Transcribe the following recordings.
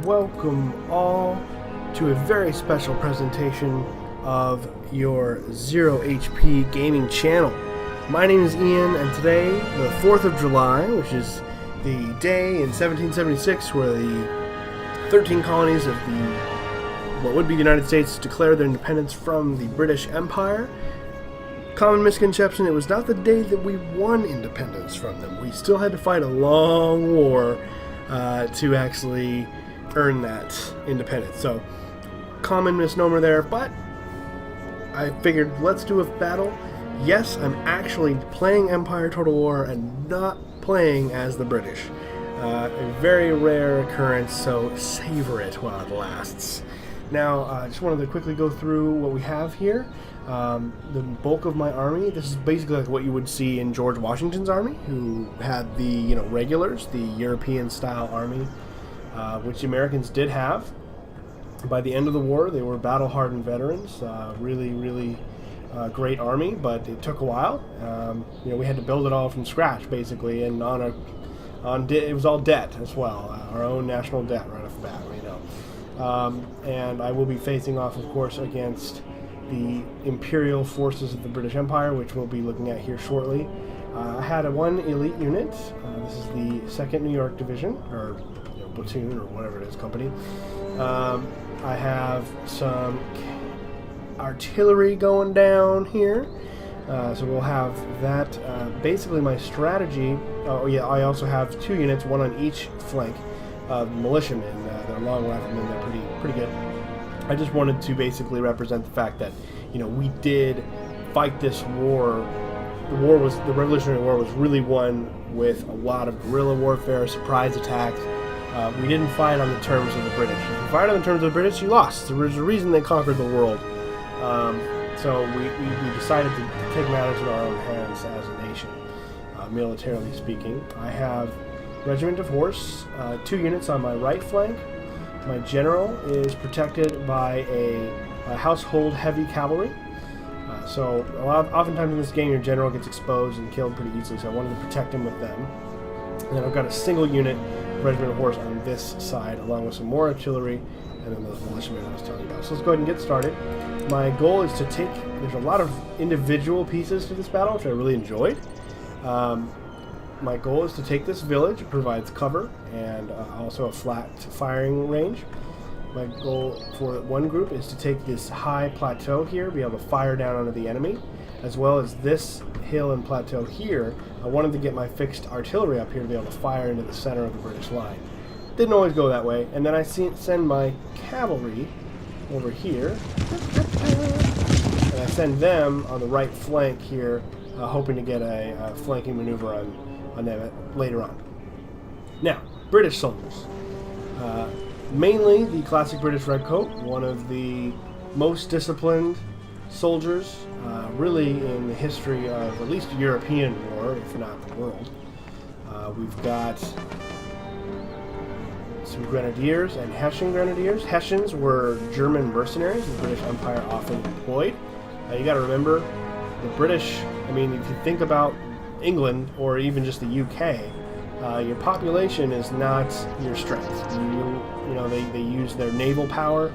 welcome all to a very special presentation of your Zero HP gaming channel. My name is Ian, and today, the 4th of July, which is the day in 1776 where the 13 colonies of what would be the United States declared their independence from the British Empire. Common misconception, it was not the day that we won independence from them. We still had to fight a long war to actually earn that independence. So, common misnomer there, but I figured let's do a battle. Yes, I'm actually playing Empire Total War and not playing as the British. A very rare occurrence, so savor it while it lasts. Now, I just wanted to quickly go through what we have here. The bulk of my army, this is basically like what you would see in George Washington's army, who had the regulars, the European-style army, which the Americans did have. By the end of the war, they were battle-hardened veterans, really great army, but it took a while. We had to build it all from scratch, basically, and it was all debt as well, our own national debt right off the bat, and I will be facing off, of course, against the imperial forces of the British Empire, which we'll be looking at here shortly. I had one elite unit. This is the 2nd New York Division, or platoon, or whatever it is, company. I have some artillery going down here, so we'll have that. Basically, my strategy. I also have 2 units, one on each flank of militiamen. They're long riflemen. They're pretty good. I just wanted to basically represent the fact that, we did fight this war. The Revolutionary War was really won with a lot of guerrilla warfare, surprise attacks. We didn't fight on the terms of the British. If you fight on the terms of the British, you lost. There was a reason they conquered the world. So we decided to take matters in our own hands as a nation, militarily speaking. I have Regiment of Horse, 2 units on my right flank. My general is protected by a household heavy cavalry. So oftentimes in this game, your general gets exposed and killed pretty easily, so I wanted to protect him with them. And then I've got a single unit, Regiment of Horse, on this side, along with some more artillery, and then those militiamen I was telling you about. So let's go ahead and get started. My goal is to there's a lot of individual pieces to this battle, which I really enjoyed. My goal is to take this village. It provides cover and also a flat firing range. My goal for one group is to take this high plateau here, be able to fire down onto the enemy, as well as this hill and plateau here. I wanted to get my fixed artillery up here to be able to fire into the center of the British line. Didn't always go that way, and then I send my cavalry over here, and I send them on the right flank here, hoping to get a flanking maneuver on them later on. Now, British soldiers. Mainly the classic British Redcoat, one of the most disciplined soldiers, really in the history of at least European war, if not the world. We've got some grenadiers and Hessian grenadiers. Hessians were German mercenaries the British Empire often employed. You got to remember, the British, if you think about England or even just the UK, your population is not your strength. They use their naval power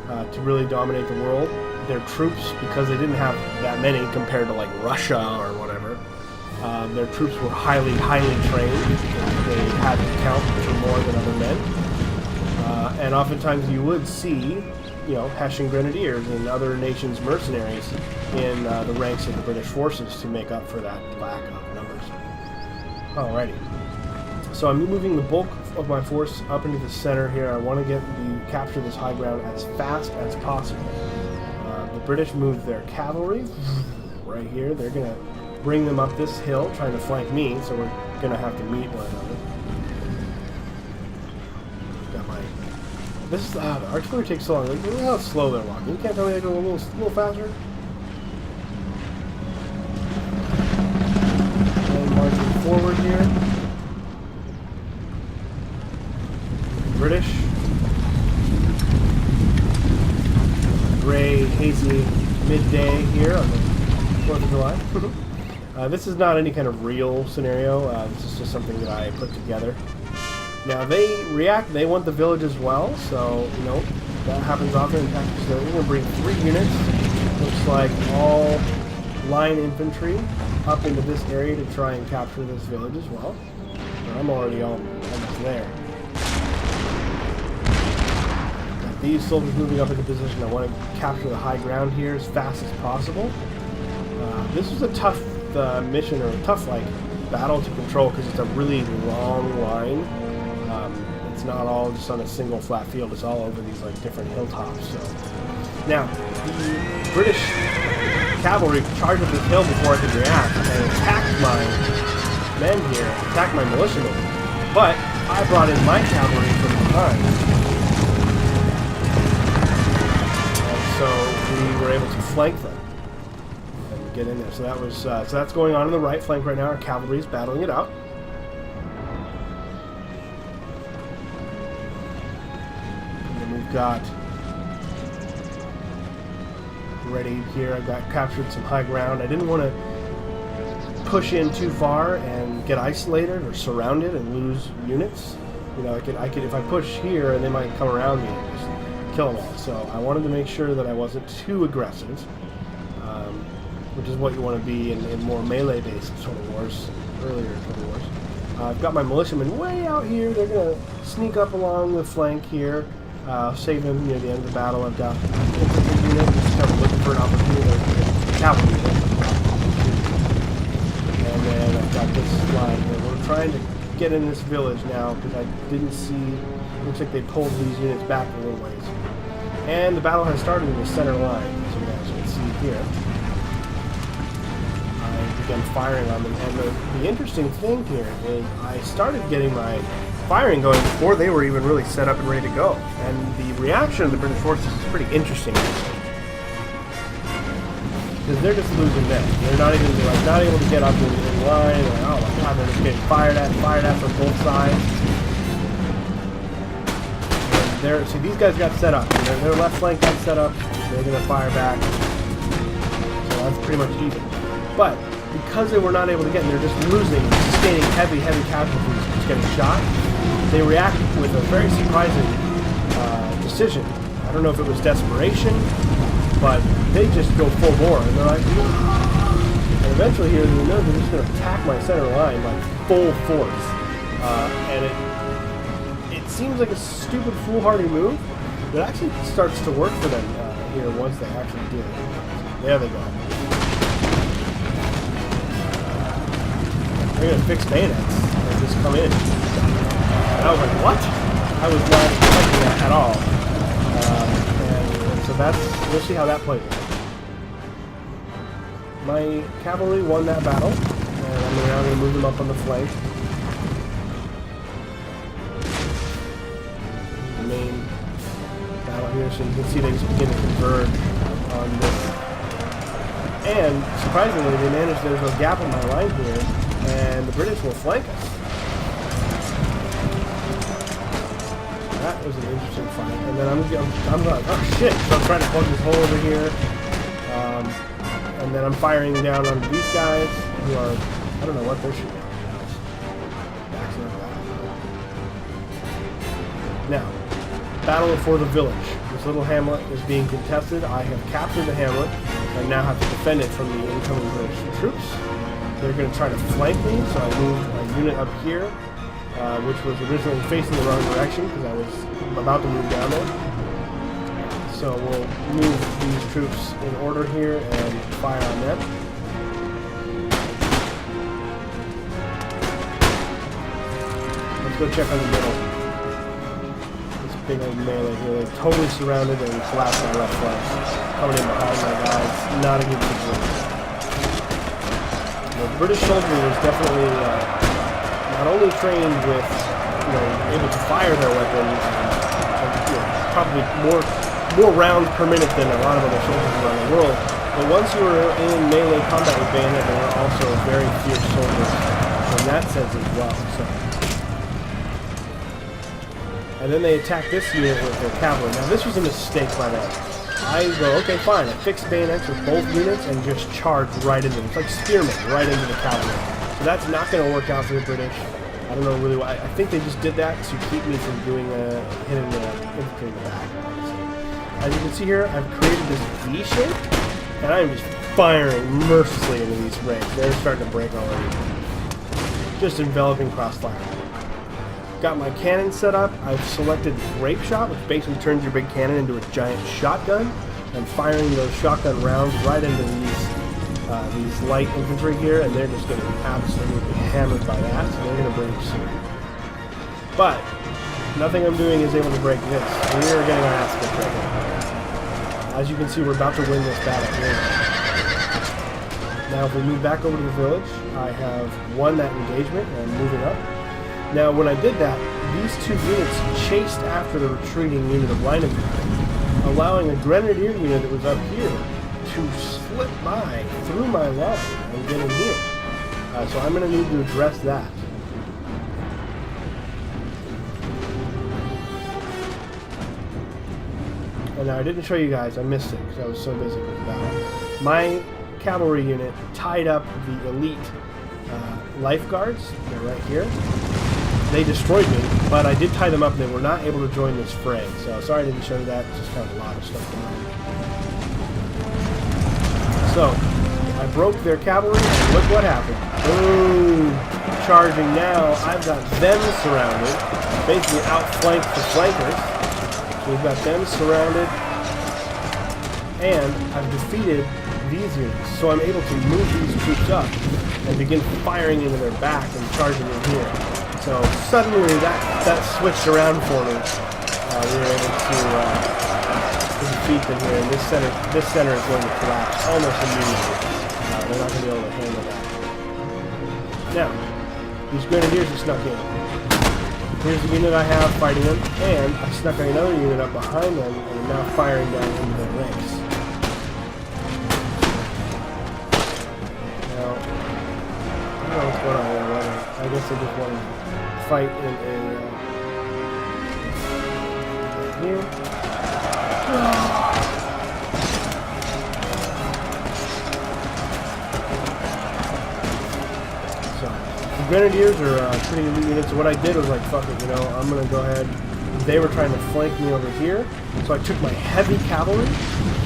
to really dominate the world. Their troops, because they didn't have that many compared to like Russia or whatever, their troops were highly trained. They had to count for more than other men. And oftentimes you would see, Hessian grenadiers and other nations' mercenaries in the ranks of the British forces to make up for that lack of numbers. Alrighty. So I'm moving the bulk of my force up into the center here. I want to capture this high ground as fast as possible. The British moved their cavalry right here. They're going to bring them up this hill, trying to flank me, so we're going to have to meet one another. The artillery takes so long. Look at how slow they're walking. You can't tell me they go a little faster? And marching forward here. British. Gray, hazy midday here on the 4th of July. This is not any kind of real scenario. This is just something that I put together. Now they react, they want the village as well, so, you know, that happens often in tactics. So we're going to bring 3 units, looks like all line infantry, up into this area to try and capture this village as well. So I'm already almost there. Got these soldiers moving up into position. I want to capture the high ground here as fast as possible. This was a tough mission, or a tough battle to control, because it's a really long line. It's not all just on a single flat field. It's all over these different hilltops. So now the British cavalry charged up this hill before I could react and attacked my men here, attacked my militiamen. But I brought in my cavalry from behind, and so we were able to flank them and get in there. So that was so that's going on in the right flank right now. Our cavalry is battling it out. Got ready here. I got captured some high ground. I didn't want to push in too far and get isolated or surrounded and lose units. You know, I could if I push here, and they might come around me and just kill them all. So I wanted to make sure that I wasn't too aggressive, which is what you want to be in more melee-based sort of wars, earlier sort of wars. I've got my militiamen way out here. They're gonna sneak up along the flank here. Save them near the end of the battle. I've got infantry unit just kind of looking for an opportunity. Cavalry unit. And then I've got this line here. We're trying to get in this village now because I didn't see. Looks like they pulled these units back a little ways. And the battle has started in the center line, as you guys can see here. I began firing on them, and the interesting thing here is I started getting my firing going before they were even really set up and ready to go. And the reaction of the British forces is pretty interesting, actually. Because they're just losing men. They're not even not able to get up in line. Oh my god, they're just getting fired at from both sides. And see, these guys got set up. Their left flank got set up. They're going to fire back. So that's pretty much even. But because they were not able to get in, they're just losing, sustaining heavy casualties, just getting shot. They react with a very surprising decision. I don't know if it was desperation, but they just go full bore, and they're like, and eventually here, they're just going to attack my center line like full force. And it seems like a stupid, foolhardy move, but it actually starts to work for them here once they actually do it. There they go. They're going to fix bayonets and just come in. And I was like, what? I was not expecting that at all. And so we'll see how that plays out. My cavalry won that battle, and I'm now going to move them up on the flank. The main battle here, so you can see they just begin to converge on this. And surprisingly, they managed, there's a gap in my line here, and the British will flank us. That was an interesting fight. And then I'm like, oh shit! So I'm trying to plug this hole over here. And then I'm firing down on these guys who are, I don't know what they're shooting at. Now, battle for the village. This little hamlet is being contested. I have captured the hamlet. I now have to defend it from the incoming British troops. They're going to try to flank me, so I moved a unit up here, which was originally facing the wrong direction because I was about to move down there. So we'll move these troops in order here and fire on them. Let's go check on the middle. This big old melee here. They're totally surrounded and collapsed on the left flank. Coming in behind my guys. Not a good situation. The British soldier was definitely not only trained with, able to fire their weapons, probably more rounds per minute than a lot of other soldiers around the world. But once you were in melee combat with bayonet, they were also very fierce soldiers in that sense as well. So, and then they attacked this unit with their cavalry. Now this was a mistake by them. I go, okay, fine. I fixed bayonets with both units and just charged right into them. It's like spearmen right into the cavalry. So that's not going to work out for the British. I don't know really why. I think they just did that to keep me from doing hitting the infantry in the back. As you can see here, I've created this V shape, and I'm just firing mercilessly into these ranks. They're starting to break already. Just enveloping crossfire. Got my cannon set up. I've selected grape shot, which basically turns your big cannon into a giant shotgun, and firing those shotgun rounds right into these light infantry here, and they're just getting absolutely hammered by that, so they're going to break soon. But nothing I'm doing is able to break this. We are getting our ass kicked right now. As you can see, we're about to win this battle here. Now, if we move back over to the village, I have won that engagement and I'm moving up. Now, when I did that, these two units chased after the retreating unit of line infantry, allowing a grenadier unit that was up here to slip by through my line and get in here. So I'm going to need to address that. And now I didn't show you guys, I missed it because I was so busy with the battle. My cavalry unit tied up the elite lifeguards. They're right here. They destroyed me, but I did tie them up and they were not able to join this fray. So sorry I didn't show you that. It's just kind of a lot of stuff going on. So I broke their cavalry, and look what happened. Boom! Charging now. I've got them surrounded. Basically outflanked the flankers. So we've got them surrounded. And I've defeated these units. So I'm able to move these troops up and begin firing into their back and charging in here. So suddenly that switched around for me. We were able to defeat them here, and this center is going to collapse almost immediately. They're not going to be able to handle that. Now, these grenadiers are snuck in. Here's the unit I have fighting them, and I snuck another unit up behind them, and I'm now firing down into their ranks. Now, I don't know what's going on here. I guess I just want to fight in a here. So, the grenadiers are pretty elite units. So what I did was like, fuck it, I'm gonna go ahead. They were trying to flank me over here, so I took my heavy cavalry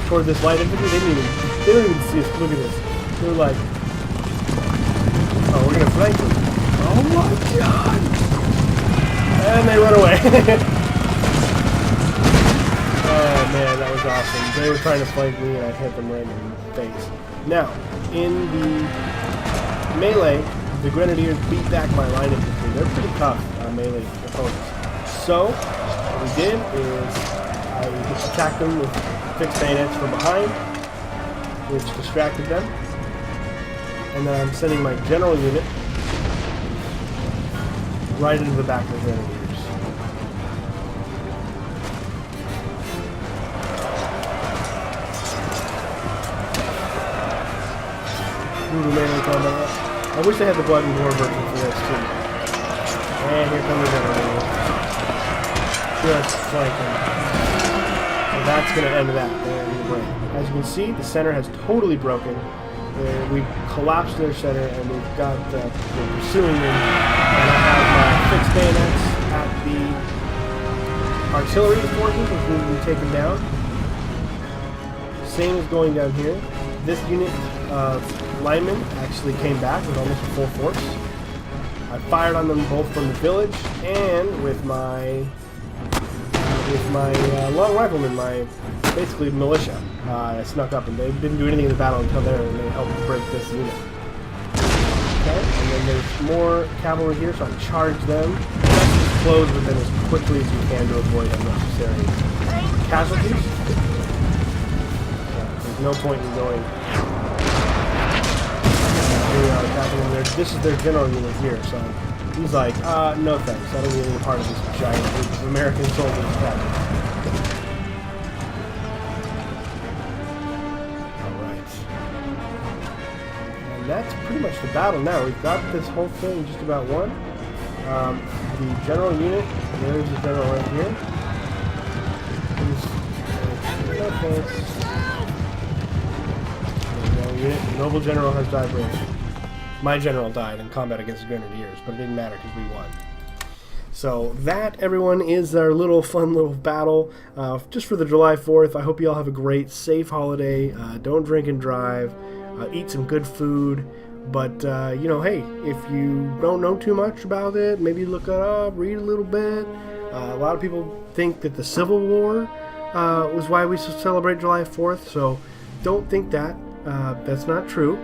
toward this light infantry. They don't even see us. Look at this. They're like, oh, we're gonna flank them. Oh my god! And they run away. Oh man, that was awesome. They were trying to flank me and I hit them right in the face. Now, in the melee, the grenadiers beat back my line infantry. They're pretty tough melee opponents. So, what we did is I attacked them with fixed bayonets from behind, which distracted them. And then I'm sending my general unit right into the back of the grenadiers. Brutal melee combat. I wish they had the blood and gore version for this too. And here comes the general. Just flanking. So that's going to end that. As you can see, the center has totally broken. We collapsed their center, and we've got they're pursuing them. And I have fixed bayonets at the artillery forces, which need to be taken down. Same is going down here. This unit of linemen actually came back with almost full force. I fired on them both from the village and with my long riflemen, my basically militia. I snuck up and they didn't do anything in the battle until there, and they helped break this unit. Okay, and then there's more cavalry here, so I charge them. Let's just close with them as quickly as you can to avoid unnecessary casualties. There's no point in going. This is their general unit here, so he's like, no thanks, I don't need any part of this giant group of American soldiers. Alright. And that's pretty much the battle now. We've got this whole thing just about won. The general unit, there's the general right here. No thanks. Unit, the noble general has died brave. My general died in combat against the Grenadiers, but it didn't matter because we won. So that, everyone, is our fun little battle just for the July 4th. I hope you all have a great, safe holiday. Don't drink and drive. Eat some good food. But, hey, if you don't know too much about it, maybe look it up, read a little bit. A lot of people think that the Civil War was why we celebrate July 4th, so don't think that. That's not true.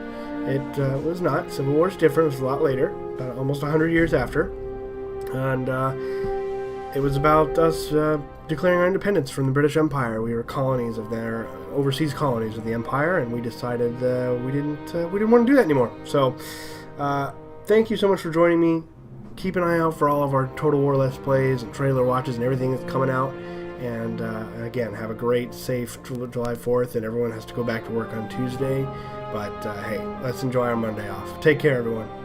It was not. Civil War is different. It was a lot later, about almost 100 years after. And it was about us declaring our independence from the British Empire. We were colonies of their overseas colonies of the Empire, and we decided we didn't want to do that anymore. So thank you so much for joining me. Keep an eye out for all of our Total War Let's Plays and trailer watches and everything that's coming out. And again, have a great, safe July 4th, and everyone has to go back to work on Tuesday. But hey, let's enjoy our Monday off. Take care, everyone.